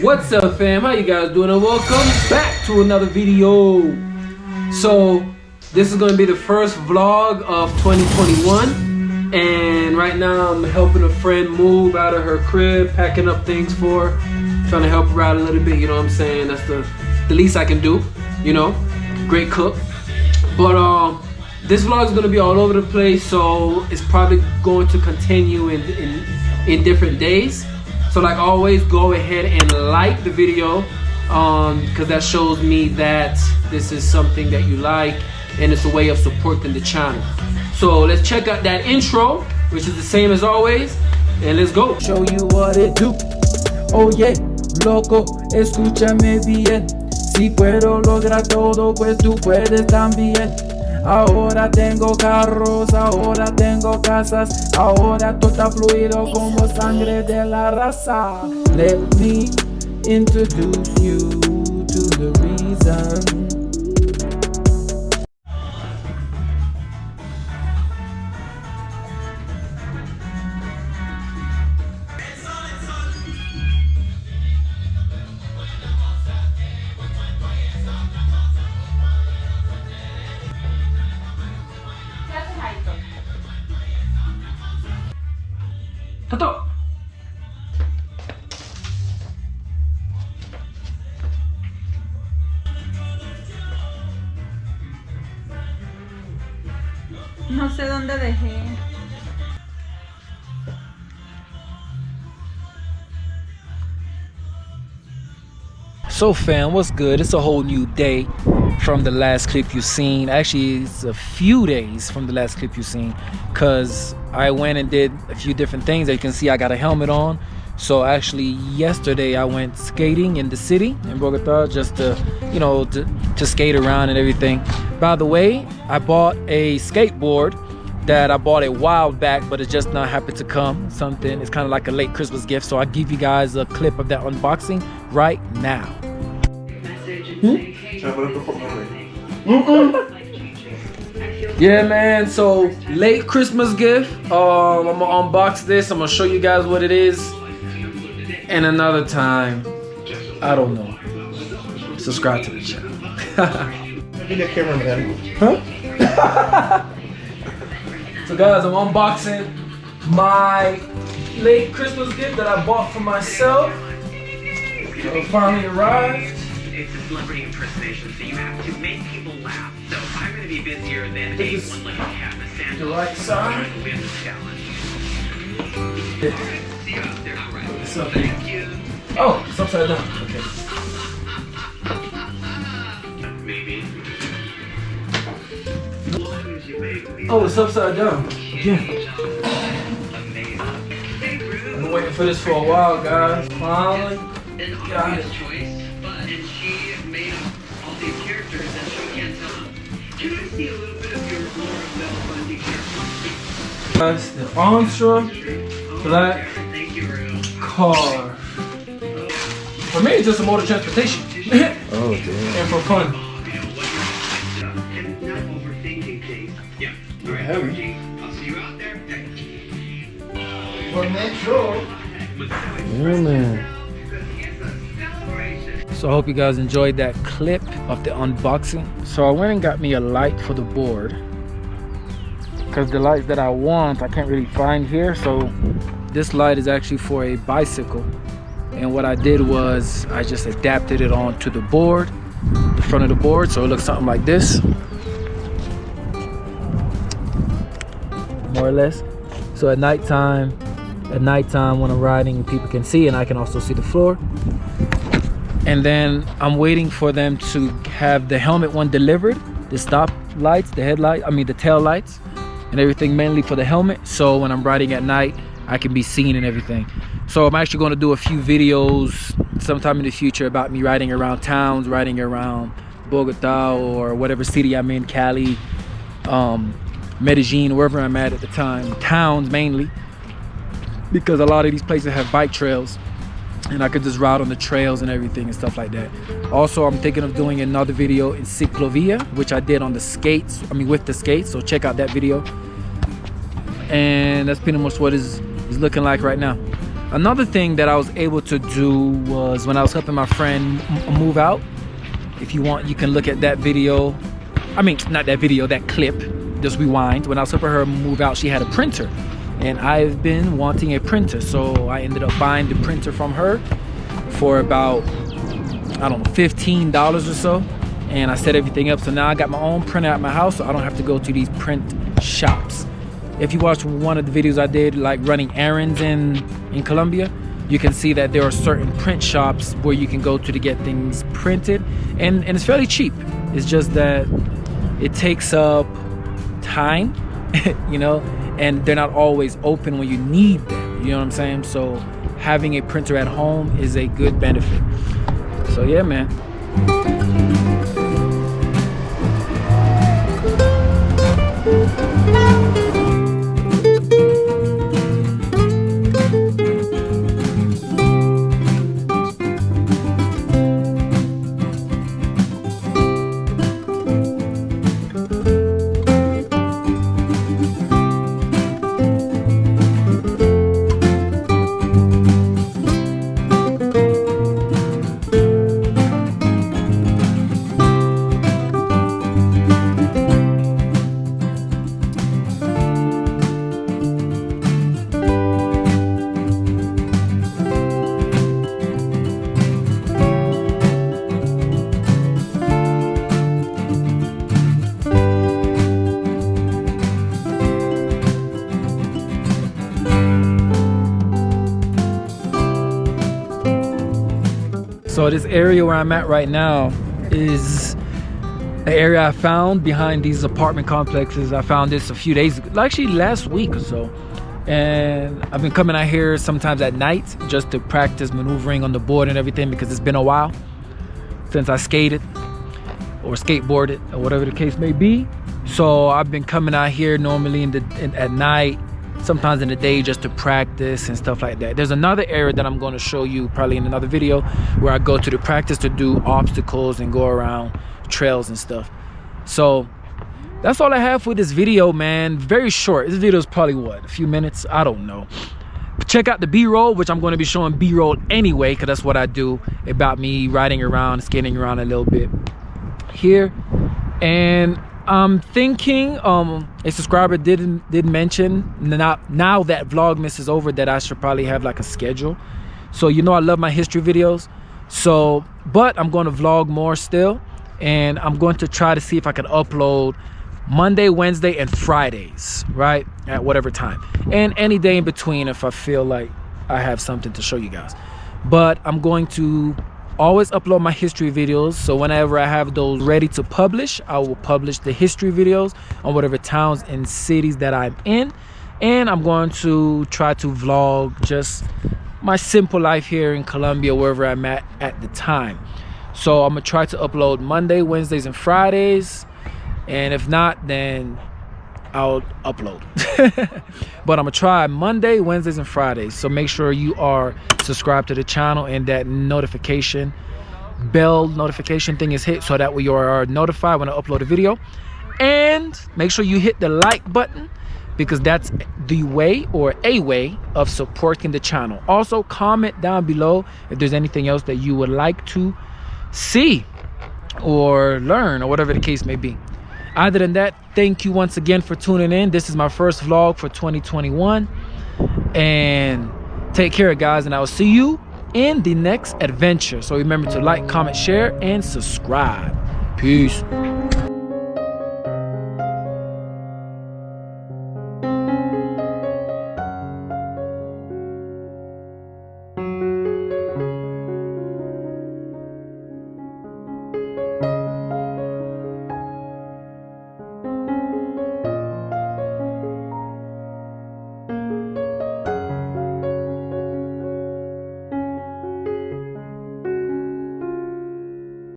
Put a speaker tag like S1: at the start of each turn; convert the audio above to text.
S1: What's up, fam? How you guys doing? And welcome back to another video. So this is going to be the first vlog of 2021, and right now I'm helping a friend move out of her crib, packing up things for her, trying to help her out a little bit, you know what I'm saying? That's the least I can do, you know. Great cook. But this vlog is going to be all over the place, so it's probably going to continue in different days. So like always, go ahead and like the video because that shows me that this is something that you like and it's a way of supporting the channel. So let's check out that intro, which is the same as always, and let's go.
S2: Show you what it do. Oh yeah, loco, escúchame bien. Si puedo lograr todo, pues tú puedes también. Ahora tengo carros, ahora tengo casas, ahora todo está fluido como sangre de la raza. Let me introduce you to the reason.
S1: Tato.
S3: No sé dónde dejé.
S1: So fam, what's good? It's a whole new day from the last clip you've seen. Actually, it's a few days from the last clip you've seen, because I went and did a few different things. As you can see, I got a helmet on. So actually yesterday I went skating in the city in Bogota, just to, you know, to skate around and everything. By the way, I bought a skateboard that I bought a while back, but it just not happened to come. It's kind of like a late Christmas gift. So I'll give you guys a clip of that unboxing right now. Yeah, man, so late Christmas gift. I'm gonna unbox this. I'm gonna show you guys what it is, and another time, I don't know, subscribe to the channel.
S4: Be the cameraman.
S1: Huh? So guys, I'm unboxing my late Christmas gift that I bought for myself. It finally arrived.
S5: It's a celebrity impersonation, so you have to make people laugh. So I'm going to be busier than a one-legged cat in a sandbox.
S1: The right side.
S5: I'm win this challenge. See you out there. All right.
S1: What's up?
S5: Thank you.
S1: Oh, it's upside down. Okay.
S5: Maybe.
S1: Oh, it's upside down. Yeah.
S5: Amazing.
S1: I've been waiting for this for a while, guys. Finally got it.
S5: Choice, but and she made up all these characters and she can't tell them. Can I see a little bit of your Laura Bell Bundy character?
S1: Guys, the Onsra Black Carve. For me, it's just a mode of transportation.
S4: Oh, damn.
S1: And for fun.
S5: And not overthinking things. Yeah. All right,
S4: Heavy.
S5: I'll see you out there.
S1: For metro.
S4: Yeah, man.
S1: So I hope you guys enjoyed that clip of the unboxing. So I went and got me a light for the board, because the lights that I want I can't really find here. So this light is actually for a bicycle, and what I did was I just adapted it onto the board, the front of the board, so it looks something like this, more or less. So at nighttime when I'm riding, people can see, and I can also see the floor. And then I'm waiting for them to have the helmet one delivered, the stop lights, the headlight, the tail lights and everything, mainly for the helmet, so when I'm riding at night I can be seen and everything. So I'm actually going to do a few videos sometime in the future about me riding around towns, riding around Bogota or whatever city I'm in, Cali, Medellin, wherever I'm at the time, towns mainly, because a lot of these places have bike trails and I could just ride on the trails and everything and stuff like that. Also, I'm thinking of doing another video in Ciclovia, which I did on the skates, with the skates, so check out that video. And that's pretty much what is looking like right now.
S2: Another thing that I was able to do was when I was helping my friend move out. If you want, you can look at that video. I mean, not that video, that clip. Just rewind. When I was helping her move out, she had a printer. And I've been wanting a printer. So I ended up buying the printer from her for about, I don't know, $15 or so. And I set everything up. So now I got my own printer at my house, so I don't have to go to these print shops. If you watched one of the videos I did, like running errands in Colombia, you can see that there are certain print shops where you can go to get things printed, and it's fairly cheap. It's just that it takes up time, you know, and they're not always open when you need them, you know what I'm saying? So having a printer at home is a good benefit. So yeah, man. So this area where I'm at right now is an area I found behind these apartment complexes. I found this a few days ago, actually last week or so. And I've been coming out here sometimes at night just to practice maneuvering on the board and everything, because it's been a while since I skated or skateboarded or whatever the case may be. So I've been coming out here normally at night, sometimes in the day, just to practice and stuff like that. There's another area that I'm going to show you probably in another video where I go to the practice to do obstacles and go around trails and stuff. So that's all I have for this video, man. Very short. This video is probably what, a few minutes? I don't know. But check out the B-roll, which I'm going to be showing B-roll anyway, because that's what I do, about me riding around, skating around a little bit here. And I'm thinking a subscriber did mention, now that Vlogmas is over, that I should probably have like a schedule. So you know I love my history videos, so but I'm going to vlog more still, and I'm going to try to see if I can upload Monday, Wednesday, and Fridays, right, at whatever time, and any day in between if I feel like I have something to show you guys. But I'm going to always upload my history videos, so whenever I have those ready to publish, I will publish the history videos on whatever towns and cities that I'm in. And I'm going to try to vlog just my simple life here in Colombia, wherever I'm at the time. So I'm gonna try to upload Monday, Wednesdays, and Fridays, and if not, then I'll upload. But I'm gonna try Monday, Wednesdays, and Fridays. So make sure you are subscribed to the channel and that notification bell notification thing is hit, so that way you are notified when I upload a video. And make sure you hit the like button, because that's the way, or a way, of supporting the channel. Also comment down below if there's anything else that you would like to see or learn, or whatever the case may be. Other than that, thank you once again for tuning in. This is my first vlog for 2021, and take care, guys, and I will see you in the next adventure. So remember to like, comment, share, and subscribe. Peace.